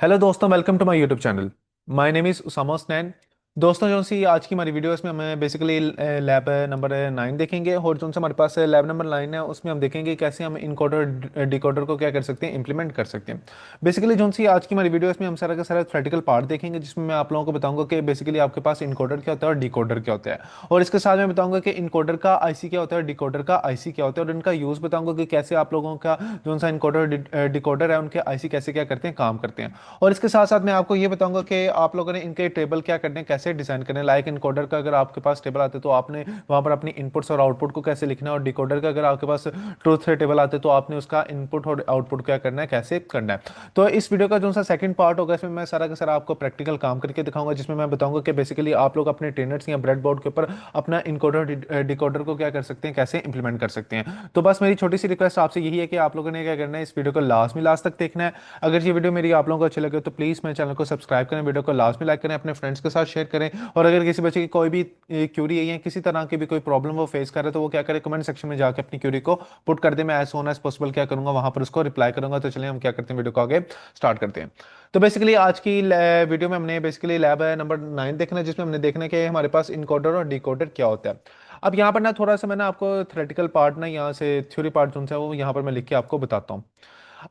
Hello दोस्तों, welcome to my YouTube channel. My name is Usama Hasnain. दोस्तों, जो सी आज की हमारी वीडियो इसमें हमें बेसिकली लैब नंबर 9 देखेंगे, और जो सा हमारे पास लैब नंबर 9 है उसमें हम देखेंगे कैसे हम इनकोडर डिकोडर को क्या कर सकते हैं, इंप्लीमेंट कर सकते हैं। बेसिकली जो सी आज की हमारी वीडियो इसमें हम सारा का सारा थ्योरेटिकल पार्ट देखेंगे, जिसमें मैं आप लोगों को बताऊंगा कि बेसिकली आपके पास इनकोडर क्या होता है और डिकोडर क्या होता है। और इसके साथ मैं बताऊंगा कि इनकोडर का आईसी क्या होता है, डिकोडर का आईसी क्या होता है, और इनका यूज़ बताऊंगा कि कैसे आप लोगों का जो सा इनकोडर डिकोडर है उनके आईसी कैसे क्या करते हैं, काम करते हैं। और इसके साथ साथ मैं आपको ये बताऊंगा कि आप लोगों ने इनके टेबल क्या करने हैं, कैसे डिजाइन करने हैं। लाइक इनकोडर का अगर आपके पास टेबल आते तो आपने वहां पर अपनी इनपुट्स और आउटपुट को कैसे लिखना है, और डिकोडर का अगर आपके पास ट्रूथ टेबल आते तो आपने उसका इनपुट और आउटपुट क्या करना है, कैसे करना है। तो इस वीडियो का जो सा सेकंड पार्ट होगा इसमें मैं सारा का सारा आपको प्रैक्टिकल काम करके दिखाऊंगा, जिसमें मैं बताऊंगा कि बेसिकली आप लोग अपने ट्रेनर्स या ब्रेड बोर्ड के ऊपर अपना इनकोडर डिकोडर को क्या कर सकते हैं, कैसे इंप्लीमेंट कर सकते हैं। तो बस मेरी छोटी सी रिक्वेस्ट आपसे यही है कि आप लोगों ने क्या करना है, इस वीडियो को लास्ट तक देखना है। अगर ये वीडियो मेरी आप लोगों को अच्छी लगे तो प्लीज़ मेरे चैनल को सब्सक्राइब करें, वीडियो को लास्ट में लाइक करें, अपने फ्रेंड्स के साथ शेयर करें। और अगर किसी बच्चे की कोई भी क्यूरी है या किसी तरह की भी कोई प्रॉब्लम वो फेस कर रहे हैं तो वो क्या करे, कमेंट सेक्शन में जाकर अपनी क्यूरी को पुट कर दे। मैं एज सोन एज पॉसिबल क्या करूंगा, वहां पर उसको रिप्लाई करूंगा। तो चलिए हम क्या करते हैं, वीडियो को आगे स्टार्ट करते हैं। तो बेसिकली आज की वीडियो में हमने बेसिकली लैब नंबर 9 देखना है, जिसमें हमने देखना है कि हमारे पास इनकोडर और डिकोडर क्या होता है। अब यहाँ पर ना थोड़ा सा मैंने आपको थ्योरेटिकल पार्ट ना यहाँ से थ्योरी पार्ट जो है वो यहाँ पर मैं लिख के आपको बताता हूँ।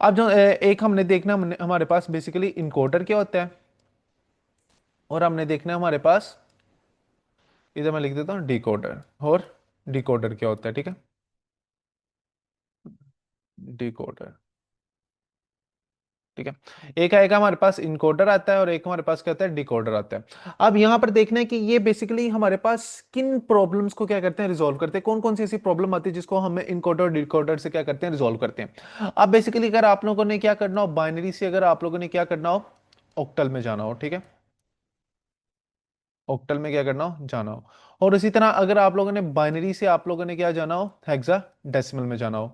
अब जो एक हमने देखना हमारे पास बेसिकली इनकोडर क्या होता है, और हमने देखना है हमारे पास, इधर मैं लिख देता हूँ डिकोडर। और डिकोडर क्या होता है, ठीक है। डिकोडर, ठीक है। एक आएगा हमारे पास इनकोडर आता है, और एक हमारे पास क्या होता है, डिकोडर आता है। अब यहां पर देखना है कि ये बेसिकली हमारे पास किन प्रॉब्लम्स को क्या करते हैं, रिजॉल्व करते हैं। कौन कौन सी ऐसी प्रॉब्लम आती है जिसको हम इनकोडर और डिकोडर से क्या करते हैं, रिजॉल्व करते हैं। अब बेसिकली अगर आप लोगों ने क्या करना हो, बाइनरी से अगर आप लोगों ने क्या करना हो, ऑक्टल में जाना हो, ठीक है। ऑक्टल में क्या करना हो, जाना हो। और इसी तरह अगर आप लोगों ने बाइनरी से आप लोगों ने क्या जाना हो, हेक्सा डेसिमल में जाना हो।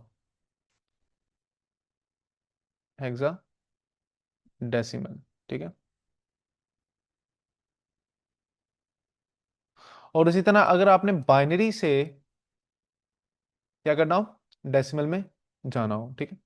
हेक्सा डेसिमल, ठीक है। और इसी तरह अगर आपने बाइनरी से क्या करना हो, डेसिमल में जाना हो, ठीक है।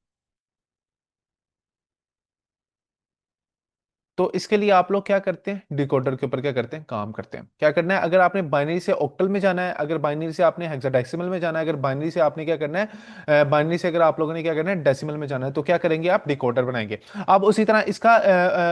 तो इसके लिए आप लोग क्या करते हैं, डिकोडर के ऊपर क्या करते हैं, काम करते हैं। क्या करना है, अगर आपने बाइनरी से ऑक्टल में जाना है, अगर बाइनरी से आपने हेक्साडेसिमल में जाना है, अगर बाइनरी से आपने क्या करना है, बाइनरी से अगर आप लोगों ने क्या करना है, डेसिमल में जाना है, तो क्या करेंगे, आप डिकोडर बनाएंगे। अब उसी तरह इसका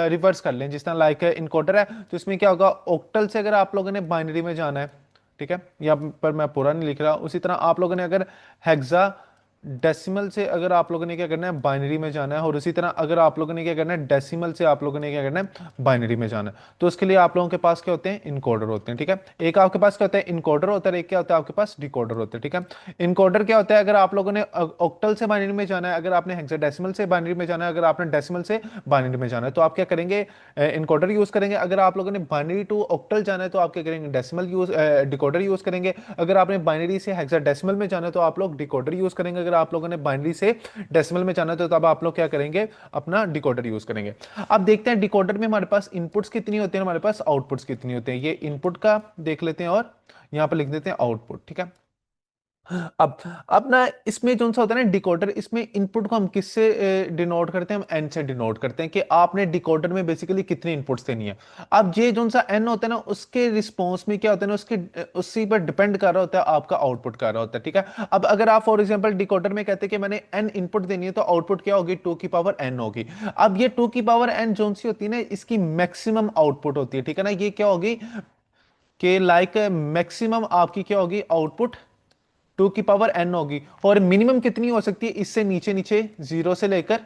रिवर्स कर लें, जिस तरह लाइक इनकोडर है तो इसमें क्या होगा, ऑक्टल से अगर आप लोगों ने बाइनरी में जाना है, ठीक है। यहाँ पर मैं पूरा नहीं लिख रहा, उसी तरह आप लोगों ने अगर हेक्सा डेसिमल से अगर आप लोगों ने क्या करना है, बाइनरी में जाना है, और उसी तरह अगर आप लोगों ने क्या करना है, डेसिमल से आप लोगों ने क्या करना है, बाइनरी में जाना है, तो उसके लिए आप लोगों के पास क्या होते हैं, इनकोडर होते हैं, ठीक है। एक आपके पास क्या होता है, इनकोडर होता है, एक क्या होता है आपके पास, डिकोडर होते हैं, ठीक है। इनकोडर क्या होता है, अगर आप लोगों ने ऑक्टल से बाइनरी में जाना है, अगर आपने हेक्साडेसिमल से बाइनरी में जाना है, अगर आपने डेसिमल से बाइनरी में जाना है, तो आप क्या करेंगे, इनकोडर यूज करेंगे। अगर आप लोगों ने बाइनरी टू ऑक्टल जाना है तो आप क्या करेंगे, डेसिमल यूज डिकोडर यूज करेंगे। अगर आपने बाइनरी से हेक्साडेसिमल में जाना है तो आप लोग डिकोडर यूज करेंगे। अगर आप लोगों ने बाइनरी से डेसिमल में जाना है तो तब आप लोग क्या करेंगे, अपना डिकोडर यूज करेंगे। अब देखते हैं डिकोडर में हमारे पास इनपुट्स कितनी होती है, हमारे पास आउटपुट्स कितनी होते हैं। ये इनपुट का देख लेते हैं, और यहां पर लिख देते हैं आउटपुट, ठीक है। अब अब ना इसमें जो सा होता है ना डिकोडर, इसमें इनपुट को हम किससे डिनोट करते हैं, हम एन से डिनोट करते हैं कि आपने डिकोडर में बेसिकली कितनी इनपुट्स देनी है। अब ये जो सा एन होता है ना, उसके रिस्पॉन्स में क्या होता है ना, उसके उसी पर डिपेंड कर रहा होता है आपका आउटपुट कर रहा होता है, ठीक है। अब अगर आप फॉर एग्जांपल डिकोडर में कहते हैं कि मैंने एन इनपुट देनी है, तो आउटपुट क्या होगी, टू की पावर एन होगी। अब ये टू की पावर एन जो सी होती है ना, इसकी मैक्सिमम आउटपुट होती है, ठीक है ना। ये क्या होगी कि लाइक मैक्सिमम आपकी क्या होगी, आउटपुट टू की पावर एन होगी। और मिनिमम कितनी हो सकती है, इससे नीचे नीचे जीरो से लेकर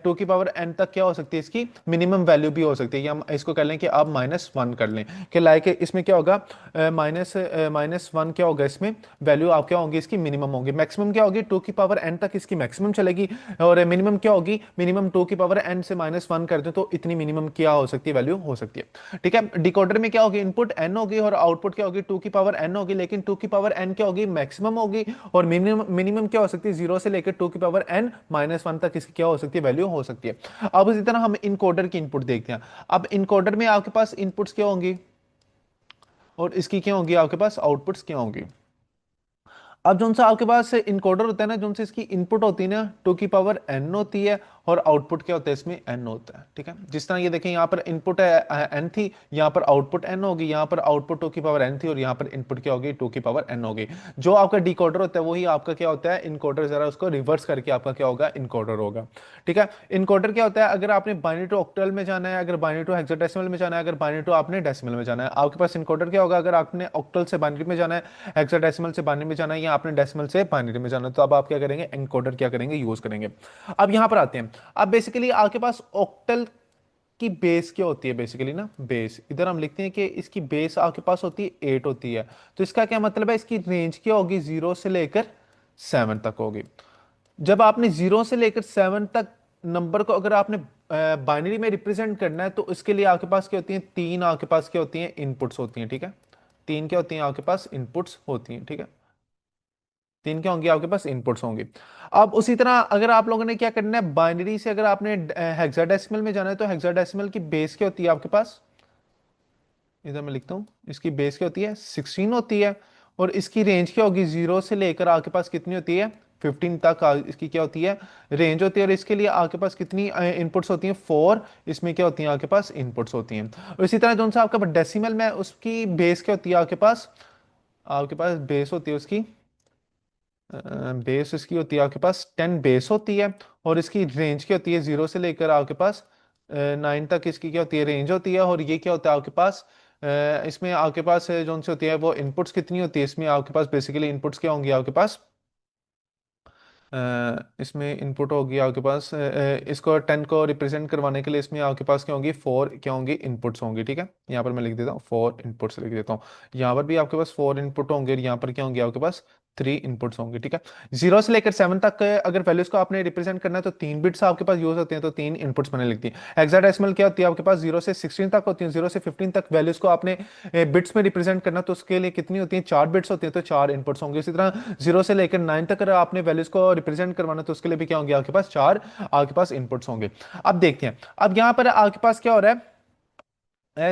टू की पावर एन तक क्या हो सकती है, इसकी मिनिमम वैल्यू भी हो सकती है। या हम इसको कर लें कि आप -1 कर लें, कि लाइक इसमें क्या होगा, -1 क्या होगा, इसमें वैल्यू आप क्या होगी, इसकी मिनिमम होगी। मैक्सिमम क्या होगी, टू की पावर एन तक इसकी मैक्सिमम चलेगी। और मिनिमम क्या होगी, मिनिमम टू की पावर एन से -1 कर दें तो इतनी मिनिमम क्या हो सकती है, वैल्यू हो सकती है, ठीक है। डिकोडर में क्या होगी, इनपुट एन होगी और आउटपुट क्या होगी, टू की पावर एन होगी। लेकिन टू की पावर एन क्या होगी, मैक्सिमम होगी। और मिनिमम मिनिमम क्या हो सकती है, जीरो से लेकर टू की पावर एन -1 तक इसकी क्या हो सकती है, वैल्यू हो सकती है। अब इसी तरह हम इनकोडर की इनपुट देखते हैं। अब इनकोडर में आपके पास इनपुट्स क्या होंगी, और इसकी क्या होंगी, आपके पास आउटपुट्स क्या होंगी। अब जो सा आपके पास इनकोडर होता है ना, जो सी इसकी इनपुट होती है ना, टू की पावर एन होती है। और आउटपुट क्या होता है इसमें n होता है, ठीक है। जिस तरह ये देखें यहाँ पर इनपुट है n थी, यहाँ पर आउटपुट n होगी, यहाँ पर आउटपुट 2 की पावर n थी और यहाँ पर इनपुट क्या होगी 2 की पावर n होगी। जो आपका डिकोडर होता है वही आपका क्या होता है इनकोडर, जरा उसको रिवर्स करके आपका क्या होगा इनकोडर होगा, ठीक है। इनकोडर क्या होता है, अगर आपने बाइनरी टू ऑक्टल में जाना है, अगर बाइनरी टू हेक्साडेसिमल में जाना है, अगर बाइनरी टू आपने डेसिमल में जाना है, आपके पास इनकोडर क्या होगा, अगर आपने ऑक्टल से बाइनरी में जाना है, हेक्साडेसिमल से बाइनरी में जाना है, या आपने डेसिमल से बाइनरी में जाना है, तो अब आप क्या करेंगे एनकोडर क्या करेंगे यूज करेंगे। अब यहां पर आते हैं, अब बेसिकली आपके पास ऑक्टल की बेस क्या होती है, बेसिकली ना बेस इधर हम लिखते हैं कि इसकी बेस आपके पास होती है 8 होती है। तो इसका क्या मतलब है, इसकी रेंज क्या होगी 0 से लेकर 7 तक होगी। जब आपने 0 से लेकर 7 तक नंबर को अगर आपने बाइनरी में रिप्रेजेंट करना है, तो इसके लिए आपके पास क्या होती है, तीन आपके पास क्या होती हैं इनपुट्स होती हैं, ठीक है। तीन क्या होती हैं आपके पास इनपुट्स होती हैं, ठीक है। तीन क्या होंगी आपके पास इनपुट्स होंगी। अब उसी तरह अगर आप लोगों ने क्या करना है, बाइनरी से अगर आपने हेक्साडेसिमल में जाना है, तो हेक्साडेसिमल की बेस क्या होती है आपके पास, इधर मैं लिखता हूं, इसकी बेस क्या होती है 16 होती है। और इसकी रेंज क्या होगी 0 से लेकर आपके पास कितनी होती है 15 तक इसकी क्या होती है रेंज होती है। और इसके लिए आपके पास कितनी इनपुट्स होती हैं 4, इसमें क्या होती हैं आपके पास इनपुट्स होती हैं। और इसी तरह जो सा आपका डेसिमल में उसकी बेस क्या होती है आपके पास बेस होती है उसकी बेस इसकी होती है आपके पास 10 बेस होती है। और इसकी रेंज क्या होती है 0 से लेकर आपके पास 9 तक इसकी क्या होती है रेंज होती है। और ये क्या होता है आपके पास इसमें आपके पास जो सी होती है वो इनपुट्स कितनी होती है, इसमें आपके पास बेसिकली इनपुट्स क्या होंगी आपके पास इसमें इनपुट होगी आपके पास इसको 10 को रिप्रेजेंट करवाने के लिए इसमें आपके पास क्या होंगी 4 क्या होंगी इनपुट्स होंगी, ठीक है। यहाँ पर मैं लिख देता हूँ 4 इनपुट्स लिख देता हूँ। यहाँ पर भी आपके पास 4 इनपुट होंगे और यहाँ पर क्या होंगे आपके पास 3 इनपुट्स होंगे, ठीक है। 0 से लेकर 7 तक अगर वैल्यूज को आपने रिप्रेजेंट करना है तो 3 बिट्स आपके पास यूज होते हैं, तो 3 इनपुट्स मैंने लिख दी। हेक्साडेसिमल क्या होती है आपके पास 0 से 16 तक होती है, 0 से 15 तक वैल्यूज को आपने बिट्स में रिप्रेजेंट करना, तो उसके लिए कितनी होती है 4 बिट्स होती है, तो 4 इनपुट्स होंगे। इसी तरह 0 से लेकर 9 तक अगर आपने वैल्यूज को रिप्रेजेंट करवाना, तो उसके लिए भी क्या होंगे आपके पास 4 आपके पास इनपुट्स होंगे। अब देखते हैं, अब यहां पर आपके पास क्या हो रहा है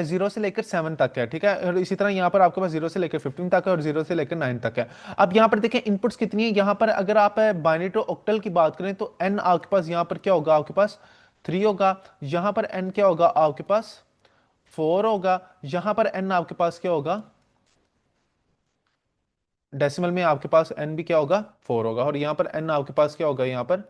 0 से लेकर 7 तक है, ठीक है। और इसी तरह यहाँ पर आपके पास 0 से लेकर 15 तक है और 0 से लेकर 9 तक है। अब यहाँ पर देखें इनपुट्स कितनी है, यहाँ पर अगर आप बाइनरी टू ऑक्टल की बात करें तो n आपके पास यहाँ पर क्या होगा आपके पास 3 होगा, यहाँ पर n क्या होगा आपके पास 4 होगा, यहाँ पर n आपके पास क्या होगा डेसिमल में आपके पास n भी क्या होगा 4 होगा, और यहाँ पर n आपके पास क्या होगा यहाँ पर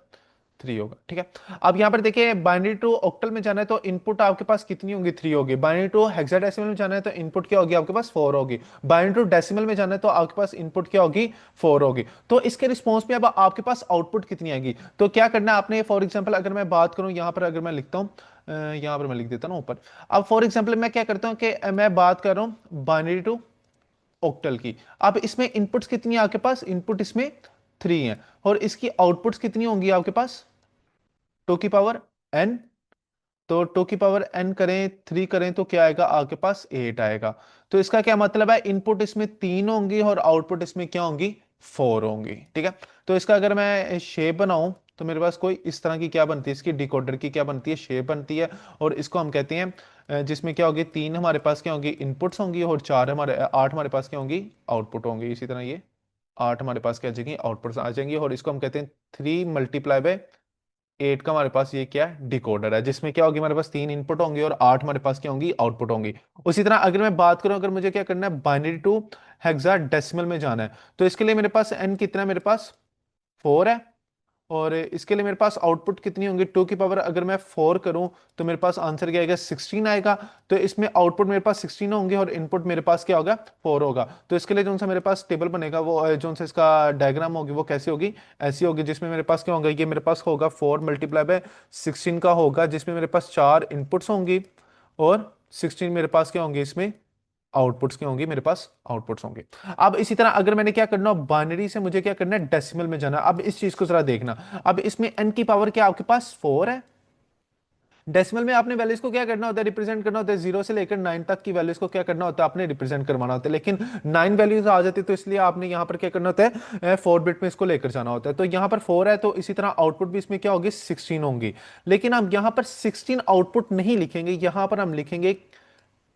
3 होगा, ठीक है। अब यहाँ पर देखिए बाइनरी टू ऑक्टल में जाना है तो इनपुट आपके पास कितनी होगी 3 होगी। बाइनरी टू हेक्साडेसिमल में जाना है तो इनपुट क्या होगी आपके पास 4 होगी। बाइनरी टू डेसिमल में जाना है तो आपके पास इनपुट क्या होगी 4 होगी। तो इसके रिस्पॉन्स में अब आपके पास आउटपुट कितनी आएगी, तो क्या करना है आपने, फॉर एग्जाम्पल अगर मैं बात करूं यहाँ पर, अगर मैं लिखता हूँ यहाँ पर मैं लिख देता हूँ ऊपर। अब फॉर एग्जाम्पल मैं क्या करता हूँ कि मैं बात कर रहा हूँ बाइनरी टू ऑक्टल की। अब इसमें इनपुट्स कितनी है आपके पास, इनपुट इसमें 3 है, और इसकी आउटपुट्स कितनी होंगी आपके पास 2 की पावर n। तो 2 की पावर n करें 3 करें तो क्या आएगा आपके पास 8 आएगा। तो इसका क्या मतलब है, इनपुट इसमें 3 होंगी और आउटपुट इसमें क्या होंगी 4 होंगी, ठीक है। तो इसका अगर मैं शेप बनाऊं तो मेरे पास कोई इस तरह की क्या बनती है, इसकी डिकोडर की क्या बनती है शेप बनती है। और इसको हम कहते हैं जिसमें क्या होगी 3 हमारे पास क्या होंगी इनपुट्स होंगी और 4 हमारे 8 हमारे पास क्या होंगी आउटपुट होंगी। इसी तरह ये 8 हमारे पास क्या आ जाएंगी आउटपुट आ जाएंगी, और इसको हम कहते हैं 3 मल्टीप्लाई बाय 8 का हमारे पास ये क्या है डिकोडर है, जिसमें क्या होगी हमारे पास 3 इनपुट होंगे और 8 हमारे पास क्या होंगी आउटपुट होंगी। उसी तरह अगर मैं बात करूं, अगर मुझे क्या करना है बाइनरी टू हेक्साडेसिमल में जाना है, तो इसके लिए मेरे पास n कितना है मेरे पास 4 है। और इसके लिए मेरे पास आउटपुट कितनी होंगी 2 की पावर अगर मैं 4 करूं तो मेरे पास आंसर क्या आएगा 16 आएगा। तो इसमें आउटपुट मेरे पास 16 होंगे और इनपुट मेरे पास क्या होगा 4 होगा। तो इसके लिए जो सा मेरे पास टेबल बनेगा वो जो सा इसका डायग्राम होगी वो कैसी होगी ऐसी होगी, जिसमें मेरे पास क्या होगा ये मेरे पास होगा 4 मल्टीप्लाई बाय 16 का होगा, जिसमें मेरे पास 4 इनपुट्स होंगी और 16 मेरे पास क्या होंगे इसमें आउटपुट्स क्या होंगी मेरे पास आउटपुट्स होंगे। अब इसी तरह अगर मैंने क्या करना बाइनरी से मुझे क्या करना है डेसिमल में जाना। अब इस चीज को जरा देखना, अब इसमें n की पावर क्या आपके पास 4 है। डेसिमल में आपने वैल्यूज को क्या करना होता है रिप्रेजेंट करना होता है, 0 से लेकर 9 तक की वैल्यूज को क्या करना होता है आपने रिप्रेजेंट करवाना होता है। लेकिन 9 वैल्यूज आ जाती है तो इसलिए आपने यहां पर क्या करना होता है 4 बिट में इसको लेकर जाना होता है। तो यहां पर 4 है तो इसी तरह आउटपुट भी इसमें क्या होगी 16 होंगी। लेकिन हम यहां पर 16 आउटपुट नहीं लिखेंगे, यहां पर हम लिखेंगे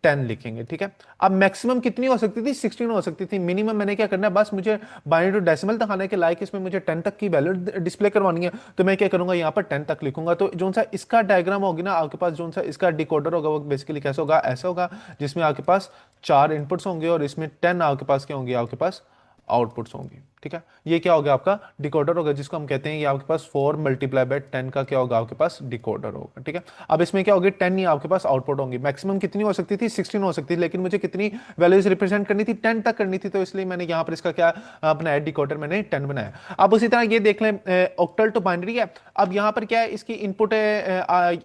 10 लिखेंगे, ठीक है। अब मैक्सिमम कितनी हो सकती थी, 16 हो सकती थी। मिनिमम मैंने क्या करना है, बस मुझे बाइनरी टू डेसिमल दिखाने के लायक इसमें मुझे 10 तक की वैल्यू डिस्प्ले करवानी है, तो मैं क्या करूंगा, यहाँ पर 10 तक लिखूंगा। तो जो सा इसका डायग्राम होगी ना आपके पास, जो सा इसका डिकोडर होगा वो बेसिकली कैसा होगा, ऐसा होगा, जिसमें आपके पास 4 इनपुट्स होंगे और इसमें 10 आपके पास क्या होंगे, आपके पास आउटपुट्स होंगे, ठीक है। ये क्या होगा, आपका डिकोडर होगा, जिसको हम कहते हैं ये आपके पास 4 मल्टीप्लाई बाय 10 का क्या होगा, आपके पास डिकोडर होगा, ठीक है। अब इसमें क्या होगी, 10 ही आपके पास आउटपुट होंगी। मैक्सिमम कितनी हो सकती थी, 16 हो सकती थी, लेकिन मुझे कितनी वैल्यूज रिप्रेजेंट करनी थी, 10 तक करनी थी, तो इसलिए मैंने यहाँ पर इसका क्या बनाया, डिकोडर मैंने 10 बनाया। अब उसी तरह ये देख लें, ऑक्टल टू बाइनरी है। अब यहाँ पर क्या है, इसकी इनपुट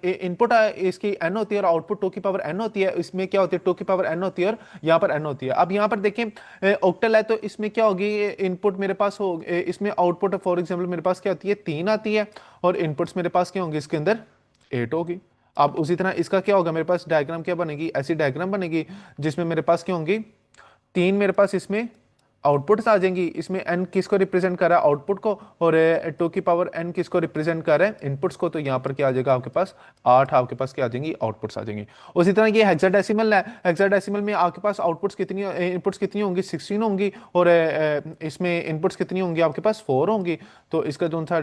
इनपुट इसकी n होती है और आउटपुट 2 की पावर n होती है। इसमें क्या होती है, 2 की पावर n होती है और यहाँ पर n होती है। अब यहाँ पर देखें ऑक्टल है, तो इसमें क्या होगी, इनपुट मेरे पास हो, इसमें आउटपुट फॉर एग्जांपल मेरे पास क्या होती है, 3 आती है, और इनपुट्स मेरे पास क्या होंगे, इसके अंदर 8 होगी। अब उसी तरह इसका क्या होगा, मेरे पास डायग्राम क्या बनेगी, ऐसी डायग्राम बनेगी जिसमें मेरे पास क्या होंगी, 3 मेरे पास इसमें आउटपुट्स आ जाएंगी। इसमें n किसको रिप्रेजेंट कर रहा है, आउटपुट को, और 2 की पावर n किसको रिप्रेजेंट कर रहा है, इनपुट्स को। तो यहाँ पर क्या आ जाएगा, आपके पास 8 आपके पास क्या आ जाएंगी, आउटपुट्स आ जाएंगी। उसी तरह ये हेक्साडेसिमल है, हेक्साडेसिमल में आपके पास आउटपुट्स कितनी, इनपुट्स कितनी होंगी, 16 होंगी, और इसमें इनपुट्स कितनी होंगी, आपके पास 4 होंगी। तो इसका जो सा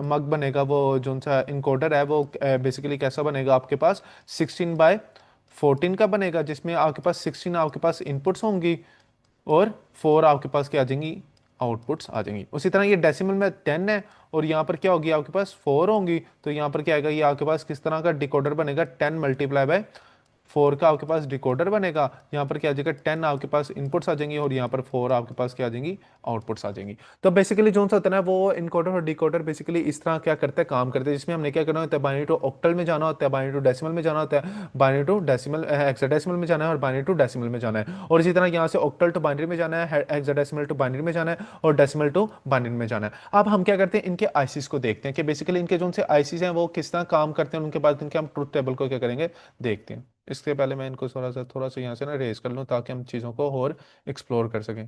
मग बनेगा, वो जो सा इनकोडर है वो बेसिकली कैसा बनेगा, आपके पास 16/14 का बनेगा, जिसमें आपके पास 16 आपके पास इनपुट्स होंगी और 4 आपके पास क्या आ जाएंगी, आउटपुट्स आ जाएंगी। उसी तरह ये डेसिमल में 10 है और यहाँ पर क्या होगी, आपके पास 4 होंगी, तो यहाँ पर क्या आएगा, ये आपके पास किस तरह का डिकोडर बनेगा, 10 मल्टीप्लाई बाय 4 का आपके पास डिकोडर बनेगा। यहाँ पर क्या आ जाएगा, 10 आपके पास इनपुट्स आ जाएंगी और यहाँ पर 4 आपके पास क्या आ जाएंगी, आउटपुट्स आ जाएंगी। तो बेसिकली जो सा होता है ना, वो इनकोडर और डिकोडर बेसिकली इस तरह क्या करते हैं, काम करते हैं, जिसमें हमने क्या करना होता है, बाइनरी टू ऑक्टल में जाना होता है, बाइनरी टू डेसिमल में जाना होता है, बाइनरी टू डेसिमल हेक्साडेसिमल में जाना है, और बाइनरी टू डेसिमल में जाना है। और इसी तरह यहाँ से ऑक्टल टू बाइनरी में जाना है, हेक्साडेसिमल टू बाइनरी में जाना है, और डेसिमल टू बाइनरी में जाना है। अब हम क्या करते हैं, इनके आईसीस को देखते हैं कि बेसिकली इनके जो से आईसीस हैं वो किस तरह काम करते हैं। उनके बाद इनके हम ट्रुथ टेबल को क्या करेंगे, देखते हैं। इसके पहले मैं इनको थोड़ा सा यहाँ से ना रेज कर लूँ, ताकि हम चीज़ों को और एक्सप्लोर कर सकें।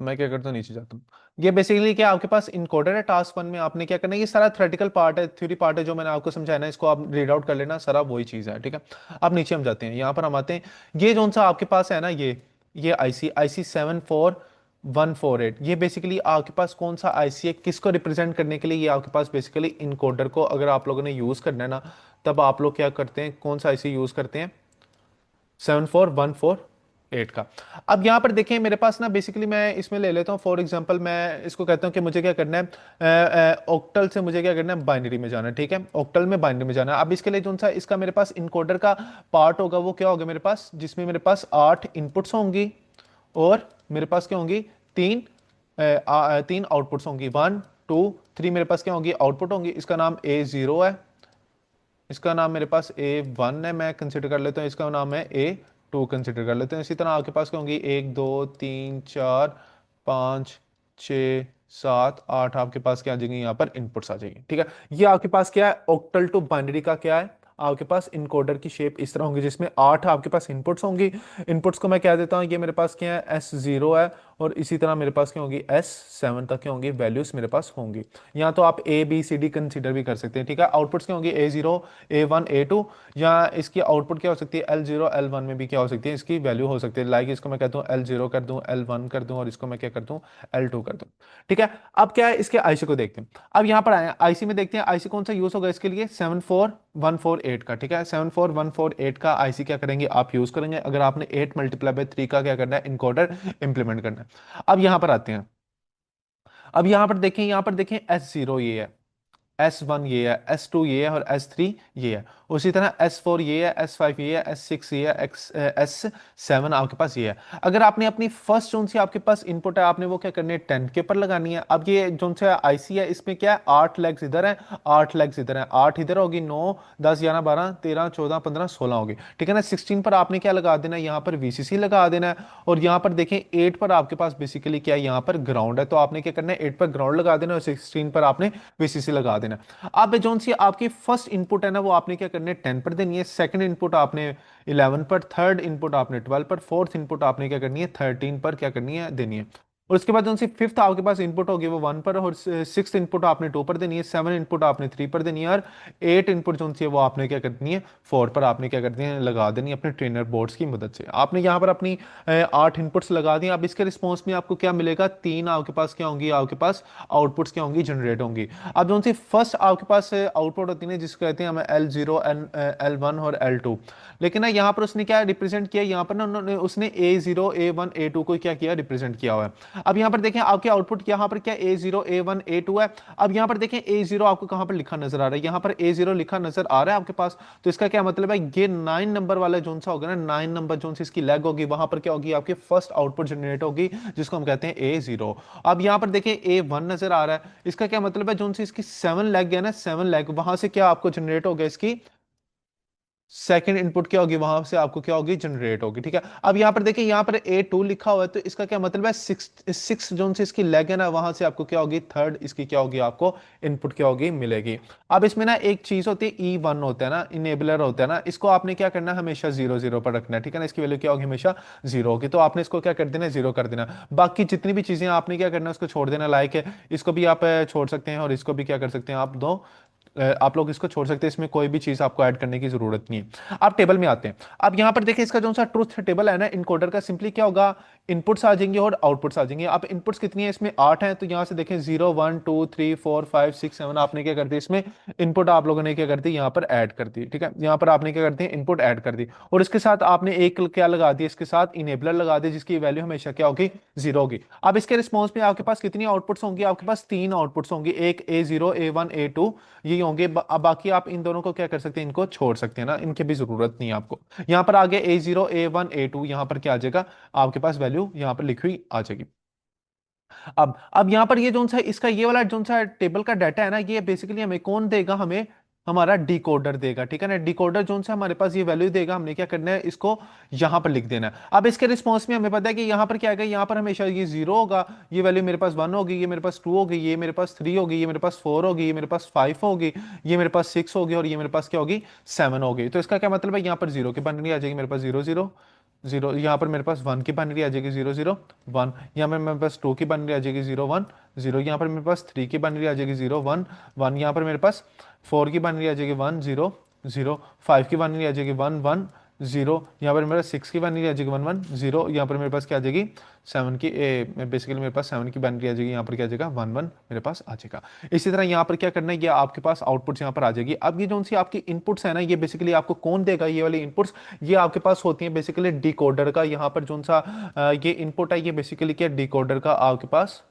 मैं क्या करता हूँ, नीचे जाता हूँ। ये बेसिकली क्या आपके पास इनकोडर है, टास्क 1 में आपने क्या करना है, ये सारा थ्योरेटिकल पार्ट है, थ्योरी पार्ट है, जो मैंने आपको समझाया ना, इसको आप रीड आउट कर लेना, सारा वही चीज़ है, ठीक है। अब नीचे हम जाते हैं, यहाँ पर हम आते हैं। ये जो सा आपके पास है ना, ये आईसी 74148, ये बेसिकली आपके पास कौन सा आईसी है, किसको रिप्रेजेंट करने के लिए, ये आपके पास बेसिकली इनकोडर को अगर आप लोगों ने यूज़ करना है ना, तब आप लोग क्या करते हैं, कौन सा आईसी यूज़ करते हैं, 74148 का। अब यहाँ पर देखें मेरे पास ना, बेसिकली मैं इसमें ले लेता हूँ फॉर एग्जांपल, मैं इसको कहता हूँ कि मुझे क्या करना है, ऑक्टल से मुझे क्या करना है, बाइनरी में जाना है, ठीक है। ऑक्टल में बाइनरी में जाना है। अब इसके लिए जो सा इसका मेरे पास इनकोडर का पार्ट होगा, वो क्या होगा मेरे पास, जिसमें मेरे पास 8 इनपुट्स होंगी और मेरे पास क्या होंगी, तीन 3 आउटपुट्स होंगी, 1 2 3 मेरे पास क्या होंगी, आउटपुट होंगी। इसका नाम A0 है, इसका नाम मेरे पास A1 है, मैं कंसिडर कर लेता हूँ, इसका नाम है A2 कंसिडर कर लेते हैं। इसी तरह आपके पास क्या होंगी, 1 2 3 4 5 6 7 8 आपके पास क्या आ जाएंगे, यहाँ पर इनपुट्स आ जाएंगे, ठीक है। ये आपके पास क्या है, ऑक्टल टू बाइनरी का क्या है, आपके पास इनकोडर की शेप इस तरह होगी, जिसमें 8 आपके पास इनपुट्स होंगी। इनपुट्स को मैं कह देता हूँ, ये मेरे पास क्या है, S0 है, और इसी तरह मेरे पास क्या होगी, S7 तक क्या होंगी, वैल्यूज मेरे पास होंगी। यहाँ तो आप A B C D consider भी कर सकते हैं, ठीक है। आउटपुट्स क्या होंगी, A0 A1 A2, या इसकी आउटपुट क्या हो सकती है, L0 L1 में भी क्या हो सकती है, इसकी वैल्यू हो सकती है। लाइक इसको मैं कहता हूँ L0 कर दूं, L1 कर दूं, और इसको मैं क्या कर दूं, L2 कर दूं, ठीक है। अब क्या है, इसके आईसी को देखते हैं। अब यहाँ पर आए आईसी में देखते हैं, आईसी कौन सा यूज होगा इसके लिए, 74148 का, ठीक है। 74148 का आईसी क्या करेंगे, आप यूज करेंगे अगर आपने 8 मल्टीप्लाई बाय 3 का क्या करना है, इनकोडर इंप्लीमेंट करना है। अब यहां पर आते हैं। अब यहां पर देखें S0 ये है, S1 ये है, S2 ये है, और S3 ये है। उसी तरह S4 ये है, S5 ये है, S6 ये है, S7 आपके पास ये है। अगर आपने अपनी फर्स्ट जोन सी आपके पास इनपुट है, आपने वो क्या करनी है, 10 के ऊपर लगानी है। अब ये जोन से आईसी है, इसमें क्या है, 8 लेग्स इधर है, 8 लेग्स इधर है, 8 इधर होगी, 9 10 11 12 13 14 15 16 होगी, ठीक है ना। 16 पर आपने क्या लगा देना है, यहाँ पर वीसीसी लगा देना है। और यहाँ पर देखें 8 पर आपके पास बेसिकली क्या है, यहाँ पर ग्राउंड है, तो आपने क्या करना है, 8 पर ग्राउंड लगा देना, और 16 पर आपने वीसीसी लगा देना। अब जोन सी आपकी फर्स्ट इनपुट है ना, वो आपने क्या करनी है, 10 पर देनी है। सेकंड इनपुट आपने 11 पर, थर्ड इनपुट आपने 12 पर, फोर्थ इनपुट आपने क्या करनी है, 13 पर क्या करनी है, देनी है। और उसके बाद उनसे फिफ्थ आपके पास इनपुट होगी वो वन पर, और सिक्स इनपुट आपने टू पर देनी है, सेवन इनपुट आपने थ्री पर देनी है, और एट इनपुट जो सी है वो आपने क्या करनी है, फोर पर आपने क्या करनी है, लगा देनी है अपने ट्रेनर बोर्ड्स की मदद से। आपने यहाँ पर अपनी आठ इनपुट्स लगा दी। अब इसके रिस्पॉन्स में आपको क्या मिलेगा, तीन आपके पास क्या होंगी, आपके पास आउटपुट्स क्या होंगी, जनरेट होंगी। अब जो सी फर्स्ट आपके पास आउटपुट होती है जिसको कहते हैं हमें L0, L1 और L2। लेकिन ना यहाँ पर उसने क्या रिप्रेजेंट किया, यहाँ पर ना उन्होंने उसने A0, A1, A2 को क्या किया, रिप्रेजेंट किया हुआ है। अब यहाँ पर देखें आपके आउटपुट यहाँ पर क्या A0, A1, A2 है। अब यहाँ पर देखें A0 आपको कहाँ पर लिखा नजर आ रहा है, यहाँ पर A0 लिखा नजर आ रहा है आपके पास। तो इसका क्या मतलब है, ये 9 नंबर वाला जोन सा होगा ना, 9 नंबर जोन सी इसकी लेग होगी, वहां पर क्या होगी, आपकी फर्स्ट आउटपुट जनरेट होगी, जिसको हम कहते हैं A0। अब यहाँ पर देखें A1 नजर आ रहा है, इसका क्या मतलब है, जोन सी इसकी 7 लेग है ना, 7 लेग, वहां से क्या आपको जनरेट होगा, इसकी सेकंड इनपुट क्या होगी, वहां से आपको क्या होगी, जनरेट होगी। ठीक है, अब यहां पर देखिए, यहां पर A2 लिखा हुआ है, तो इसका क्या मतलब है, सिक्स सिक्स जोन से इसकी लेग है ना, वहां से आपको क्या होगी, थर्ड इसकी क्या होगी, आपको इनपुट क्या होगी, मिलेगी। अब इसमें ना एक चीज होती है, E1 होता है ना, इनेबलर होता है ना, इसको आपने क्या करना है, हमेशा जीरो जीरो पर रखना है। ठीक है ना, इसकी वैल्यू क्या होगी, हमेशा जीरो होगी। तो आपने इसको क्या कर देना, जीरो कर देना। बाकी जितनी भी चीजें आपने क्या करना है, उसको छोड़ देना, लाइक है, इसको भी आप छोड़ सकते हैं, और इसको भी क्या कर सकते हैं आप दो, आप लोग इसको छोड़ सकते हैं, इसमें कोई भी चीज आपको ऐड करने की जरूरत नहीं है। आप टेबल में आते हैं। अब यहां पर देखिए, इसका जो सा ट्रूथ टेबल है ना इनकोडर का, सिंपली क्या होगा, इनपुट्स आ जाएंगे और आउटपुट्स आ जाएंगे। अब इनपुट्स कितनी है, इसमें 8 हैं, तो यहां से देखें 0 1 2 3 4 5 6 7 आपने क्या कर दी, इसमें इनपुट आप लोगों ने क्या कर दी, यहां पर ऐड कर दी। ठीक है, यहां पर आपने क्या कर दी, इनपुट ऐड कर दी, और इसके साथ आपने एक क्या लगा दिया, इसके साथ इनेबलर लगा दिया, जिसकी वैल्यू हमेशा क्या होगी, जीरो होगी। अब इसके रिस्पॉन्स में आपके पास कितनी आउटपुट्स होंगी, आपके पास तीन आउटपुट्स होंगी, एक A0, A1, A2, ये होंगे। अब बाकी आप इन दोनों को क्या कर सकते हैं, इनको छोड़ सकते हैं ना, इनकी भी जरूरत नहीं है आपको। यहां पर आगे A0, A1, A2, यहां पर क्या आ जाएगा, आपके पास वैल्यू यहां पर लिखी हुई आ जाएगी। अब यहां पर ये जो सा इसका ये वाला जो सा टेबल का डाटा है ना, ये बेसिकली हमें कौन देगा, हमें हमारा डिकोडर देगा। ठीक है ना, डिकोडर जो सा हमारे पास ये वैल्यू देगा, हमने क्या करना है, इसको यहां पर लिख देना है। अब इसके रिस्पॉन्स में हमें पता है कि यहां पर क्या आएगा, यहां पर हमेशा ये जीरो होगा, ये वैल्यू मेरे पास वन होगी, ये मेरे पास टू होगी, ये मेरे पास थ्री होगी, ये मेरे पास फोर होगी, ये मेरे पास फाइव होगी, ये मेरे पास सिक्स होगी, और ये मेरे पास क्या होगी, सेवन होगी। तो इसका क्या मतलब है, यहाँ पर जीरो की बाइनरी आ जाएगी, मेरे पास जीरो जीरो जीरो, यहाँ पर मेरे पास वन की बाइनरी आ जाएगी, जीरो जीरो वन, यहाँ पर मेरे पास टू की बाइनरी आ जाएगी, जीरो वन जीरो, यहाँ पर मेरे पास थ्री की बाइनरी आ जाएगी, जीरो वन वन, यहाँ पर मेरे पास फोर की बाइनरी आ जाएगी, वन जीरो जीरो, फाइव की बाइनरी आ जाएगी, वन वन जीरो, यहाँ पर मेरे पास सिक्स की बाइनरी आ जाएगी, वन वन जीरो, यहाँ पर मेरे पास क्या आ जाएगी, सेवन की बेसिकली मेरे पास सेवन की बाइनरी आ जाएगी, यहाँ पर क्या आ जाएगा, वन वन मेरे पास आ जाएगा। इसी तरह यहाँ पर क्या करना है, ये आपके पास आउटपुट्स यहाँ पर आ जाएगी। अब ये जो सी आपकी इनपुट्स है ना, ये बेसिकली आपको कौन देगा, ये वाली इनपुट्स, ये आपके पास होती है बेसिकली डिकोडर का। यहाँ पर जो सा ये इनपुट है, ये बेसिकली क्या, डिकोडर का आपके पास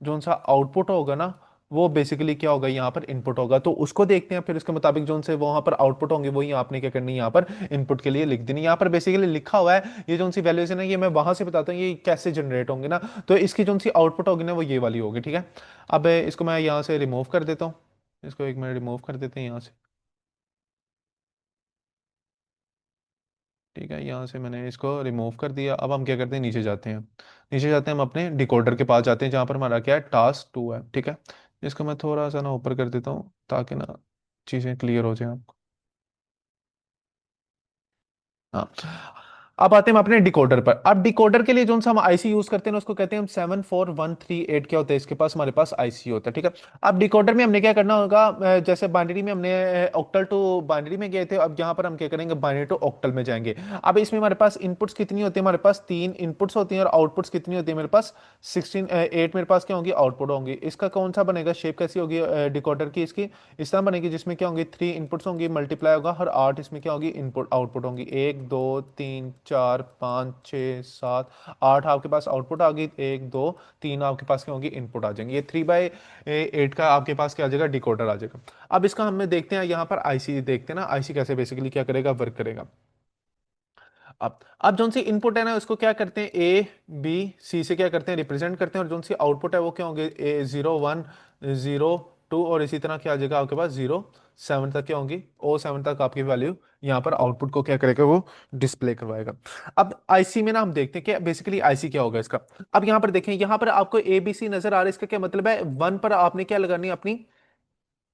जो सा आउटपुट होगा ना, वो बेसिकली क्या होगा, यहाँ पर इनपुट होगा। तो उसको देखते हैं, फिर उसके मुताबिक जो से वहां पर आउटपुट होंगे, वही आपने क्या करनी है, यहाँ पर इनपुट के लिए लिख देनी। यहाँ पर बेसिकली लिखा हुआ है, ये जो सी वैल्यूज है ना, ये मैं वहां से बताता हूँ ये कैसे जनरेट होंगे ना। तो इसकी जो सी आउटपुट होगी ना, वो ये वाली होगी। ठीक है, अब इसको मैं यहाँ से रिमूव कर देता हूँ, इसको एक मिनट रिमूव कर देते हैं यहाँ से। ठीक है, यहाँ से मैंने इसको रिमूव कर दिया। अब हम क्या करते हैं, नीचे जाते हैं, नीचे जाते हैं, हम अपने डिकोडर के पास जाते हैं, जहाँ पर हमारा क्या है, टास्क टू है। ठीक है, इसको मैं थोड़ा सा ना ऊपर कर देता हूँ, ताकि ना चीज़ें क्लियर हो जाए आपको। हाँ, अब आते हैं हम अपने डिकोडर पर। अब डिकोडर के लिए जो सा हम आईसी यूज करते हैं ना, उसको कहते हैं हम 74138, क्या होता है, इसके पास हमारे पास आईसी होता है। ठीक है, अब डिकोडर में हमने क्या करना होगा, जैसे बाइनरी में हमने ऑक्टल टू बाइनरी में गए थे, अब यहाँ पर हम क्या करेंगे, बाइनरी टू ऑक्टल में जाएंगे। अब इसमें हमारे पास इनपुट्स कितनी होती है, हमारे पास तीन इनपुट्स होती हैं, और आउटपुट्स कितनी होती है, मेरे पास 16 8 मेरे पास क्या होंगी, आउटपुट होंगी। इसका कौन सा बनेगा, शेप कैसी होगी डिकोडर की, इसकी इस तरह बनेगी, जिसमें क्या होंगे, थ्री इनपुट्स होंगी, मल्टीप्लाई होगा, हर आठ इसमें क्या होगी, इनपुट आउटपुट होंगी, एक दो तीन चार पाँच छः सात आठ आपके पास आउटपुट आ गई, एक दो तीन आपके पास क्या होगी, इनपुट आ जाएंगे। ये 3/8 का आपके पास क्या आ जाएगा, डिकोडर आ जाएगा। अब इसका हमें देखते हैं, यहाँ पर आईसी देखते हैं ना, आईसी कैसे बेसिकली क्या करेगा, वर्क करेगा। अब जोन सी इनपुट है ना, उसको क्या करते हैं, A B C से क्या करते हैं, रिप्रेजेंट करते हैं, और जोन सी आउटपुट है वो क्या होंगे, A0 1 0 2, और इसी तरह क्या आ जाएगा आपके पास 0 7 तक क्या होंगी, O 7 तक आपकी वैल्यू यहाँ पर आउटपुट को क्या करेगा, वो डिस्प्ले करवाएगा। अब आईसी में ना हम देखते हैं कि बेसिकली आईसी क्या होगा इसका। अब यहाँ पर देखें, यहाँ पर आपको ABC नजर आ रहा है, इसका क्या मतलब है, वन पर आपने क्या लगानी है, अपनी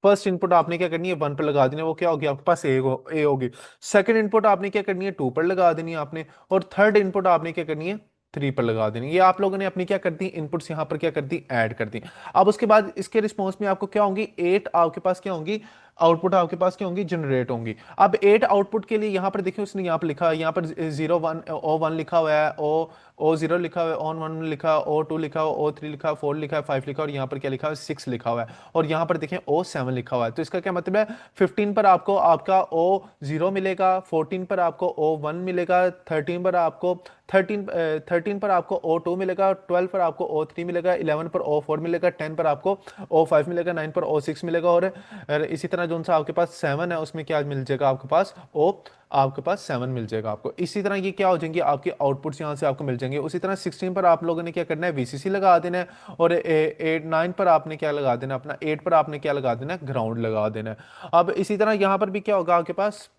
फर्स्ट इनपुट आपने क्या करनी है, वन पर लगा देनी है, वो क्या होगी, आपके पास ए होगी। सेकंड इनपुट आपने क्या करनी है, टू पर लगा देनी है आपने, और थर्ड इनपुट आपने क्या करनी है, 3 पर लगा देनी। ये आप लोगों ने अपनी क्या कर दी, इनपुट्स यहाँ पर क्या कर दी, ऐड कर दी। अब उसके बाद इसके रिस्पॉन्स में आपको क्या होंगी, 8 आपके पास क्या होंगी, आउटपुट आपके पास क्या होंगी, जनरेट होंगी। अब 8 आउटपुट के लिए यहाँ पर देखिए उसने यहाँ पर लिखा है, यहाँ पर 0 1 O 1 लिखा हुआ है, O 0 लिखा हुआ है, O 1 लिखा है, O 2 लिखा हुआ है, O 3 लिखा है, 4 लिखा है, 5 लिखा है, और यहाँ पर क्या लिखा है, 6 लिखा हुआ है, और यहाँ पर देखें O 7 लिखा हुआ है। तो इसका क्या मतलब है, 15 पर आपको आपका O 0 मिलेगा, 14 पर आपको O 1 मिलेगा, 13 पर आपको 13 पर आपको O 2 मिलेगा, 12 पर आपको O 3 मिलेगा, 11 पर O 4 मिलेगा, 10 पर आपको O 5 मिलेगा, 9 पर O 6 मिलेगा, और इसी तरह जो सा आपके पास 7 है उसमें क्या मिल जाएगा आपके पास, आपके पास 7 मिल जाएगा आपको। इसी तरह ये क्या हो जाएंगे, आपके आउटपुट्स यहाँ से आपको मिल जाएंगे। उसी तरह 16 पर आप लोगों ने क्या करना है, VCC लगा देना है, और 9 पर आपने क्या लगा देना है अपना, 8 पर आपने क्या लगा देना है, ग्राउंड लगा देना है। अब इसी तरह यहाँ पर भी क्या होगा आपके पास,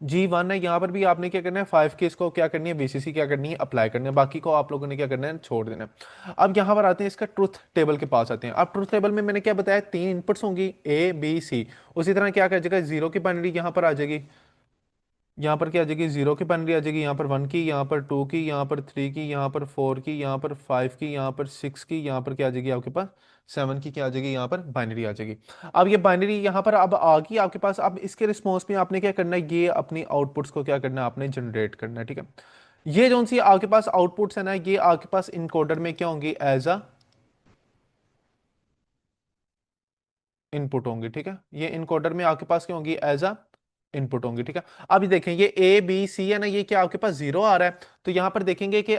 G1 है, यहाँ पर भी आपने क्या करना है, 5 के इसको क्या करनी है, VCC क्या करनी है, अप्लाई करनी है, बाकी को आप लोगों ने क्या करना है, छोड़ देना है। अब यहाँ पर आते हैं इसका ट्रुथ टेबल के पास आते हैं। अब ट्रुथ टेबल में मैंने क्या बताया, 3 इनपुट्स होंगी A B C। उसी तरह क्या कर जाएगा, 0 की बाइनरी यहाँ पर आ जाएगी, यहाँ पर क्या आ जाएगी, 0 की बाइनरी आ जाएगी, यहाँ पर 1 की, यहाँ पर 2 की, यहाँ पर 3 की, यहाँ पर 4 की, यहाँ पर 5 की, यहाँ पर 6 की, यहाँ पर क्या आ जाएगी आपके पास 7 की, क्या आ जाएगी यहाँ पर बाइनरी आ जाएगी। अब ये बाइनरी यहाँ पर अब आ गई आपके पास। अब इसके रिस्पॉन्स में आपने क्या करना है, ये अपनी आउटपुट्स को क्या करना है, आपने जनरेट करना है, ठीक है। ये जो सी आपके पास आउटपुट्स है ना, ये आपके पास इनकोडर में क्या होंगी, एज अ इनपुट होंगी, ठीक है। ये इनकोडर में आपके पास क्या होंगी, एज अ इनपुट होंगी, ठीक है। अभी देखें ये A B C है ना, ये क्या आपके पास 0 आ रहा है, तो यहां पर देखेंगे कि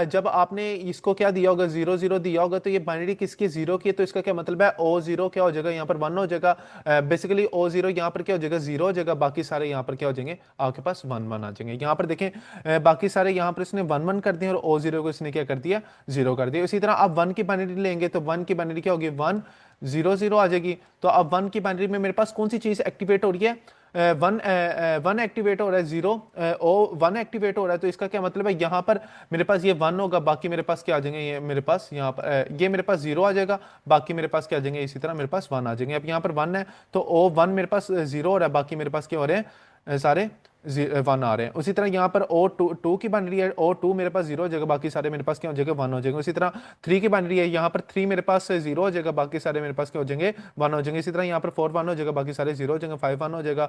जब आपने इसको क्या दिया होगा, 0 0 दिया होगा, तो ये बाइनरी किसकी 0 की है, तो इसका क्या मतलब है, O 0 क्या हो जाएगा, यहाँ पर 1 हो जाएगा। बेसिकली O 0 यहाँ पर क्या हो जाएगा, 0 हो जाएगा, बाकी सारे यहाँ पर क्या हो जाएंगे, आपके पास 1 1 आ जाएंगे। यहाँ पर देखें बाकी सारे यहाँ पर इसने 1 1 कर दिए, और O 0 को इसने क्या कर दिया, 0 कर दिया। इसी तरह आप 1 की बाइनरी लेंगे, तो 1 की बाइनरी क्या होगी, 1 0 0 आ जाएगी। तो अब 1 की बाइनरी में मेरे पास कौन सी चीज एक्टिवेट हो रही है, 1 एक्टिवेट हो रहा है, 0 O 1 एक्टिवेट हो रहा है। तो इसका क्या मतलब है, यहां पर मेरे पास ये 1 होगा, बाकी मेरे पास क्या आ जाएंगे, ये मेरे पास यहाँ पर ये मेरे पास 0 आ जाएगा, बाकी मेरे पास क्या आ जाएंगे, इसी तरह मेरे पास 1 आ जाएंगे। अब यहाँ पर 1 है, तो O 1 मेरे पास 0 हो रहा है, बाकी मेरे पास क्या हो रहे हैं, सारे 1 आ रहे हैं। उसी तरह यहाँ पर O 2 की बाइनरी है, O 2 मेरे पास 0 हो जाएगा, बाकी सारे मेरे पास क्या हो जाएगा, 1 हो जाएंगे। उसी तरह 3 की बाइनरी है, यहाँ पर 3 मेरे पास 0 हो जाएगा, बाकी सारे मेरे पास क्या हो जाएंगे, 1 हो जाएंगे। इसी तरह यहाँ पर 4 1 हो जाएगा, बाकी सारे 0 हो जाएंगे, 5 1 हो जाएगा,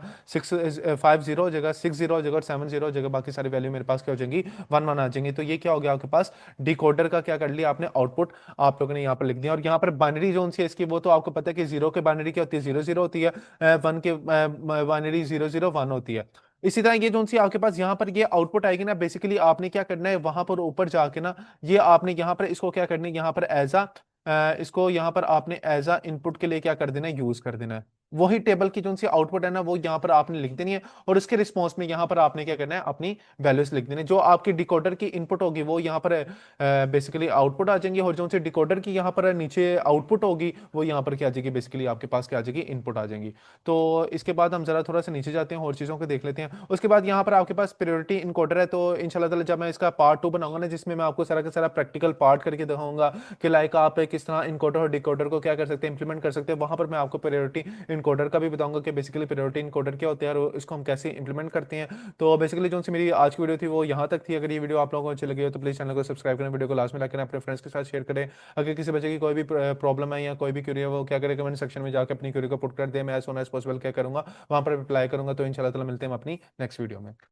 5 0 हो जाएगा, 6 0 हो जाएगा, और 7 0 हो जाएगा, बाकी सारी वैल्यू मेरे पास क्या हो जाएंगी, 1 1 आ जाएंगी। तो ये क्या हो गया आपके पास, डिकोडर का क्या कर लिया आपने, आउटपुट आप लोगों ने यहाँ पर लिख दिया। और यहाँ पर बाइनरी जोन सी है इसकी, वो तो आपको पता है कि 0 के बाइनरी क्या होती है, 0 0 होती है, 1 के बाइनरी 0 0 1 होती है। इसी तरह ये जो सी आपके पास यहाँ पर ये आउटपुट आएगी ना, बेसिकली आपने क्या करना है, वहां पर ऊपर जाके ना, ये आपने यहाँ पर इसको क्या करना है, यहाँ पर एज इसको यहाँ पर आपने एज अ इनपुट के लिए क्या कर देना है, यूज कर देना है। वही टेबल की जो सी आउटपुट है ना, वो यहाँ पर आपने लिख देनी है, और उसके रिस्पॉन्स में यहाँ पर आपने क्या करना है, अपनी वैल्यूज लिख देनी है। जो आपकी डिकोडर की इनपुट होगी वो यहाँ पर बेसिकली आउटपुट आ जाएंगे, और जो सी डिकोडर की यहाँ पर नीचे आउटपुट होगी वो यहाँ पर क्या आ जाएगी, बेसिकली आपके पास क्या आ जाएगी, इनपुट आ जाएंगी। तो इसके बाद हम जरा थोड़ा सा नीचे जाते हैं और चीज़ों को देख लेते हैं। उसके बाद यहाँ पर आपके पास प्रायोरिटी इनकोडर है, तो इंशाल्लाह ताला जब मैं इसका पार्ट 2 बनाऊंगा ना, जिसमें मैं आपको सारा का सारा प्रैक्टिकल पार्ट करके दिखाऊंगा कि लाइक आप किस तरह इनकोडर और डिकोडर को क्या कर सकते हैं, इंप्लीमेंट कर सकते हैं। वहां पर मैं आपको प्रायोरिटी इनकोडर का भी बताऊंगा कि बेसिकली प्रायोरिटी इनकोडर क्या होता है और इसको हम कैसे इंप्लीमेंट करते हैं। तो बेसिकली जो सी मेरी आज की वीडियो थी वो यहाँ तक थी। अगर ये वीडियो आप लोगों को अच्छी लगी हो तो प्लीज़ चैनल को सब्सक्राइब करें, वीडियो को लास्ट में लाइक करें, अपने फ्रेंड्स के साथ शेयर करें। अगर किसी बच्चे की कोई भी प्रॉब्लम है या कोई भी क्यूरी है, वो क्या करे, कमेंट सेक्शन में जाकर अपनी क्यूरी को पुट कर दे, मैं एज सोन एज पॉसिबल क्या करूंगा, वहां पर रिप्लाई करूंगा। तो इंशाल्लाह ताला मिलते हैं हम अपनी नेक्स्ट वीडियो में।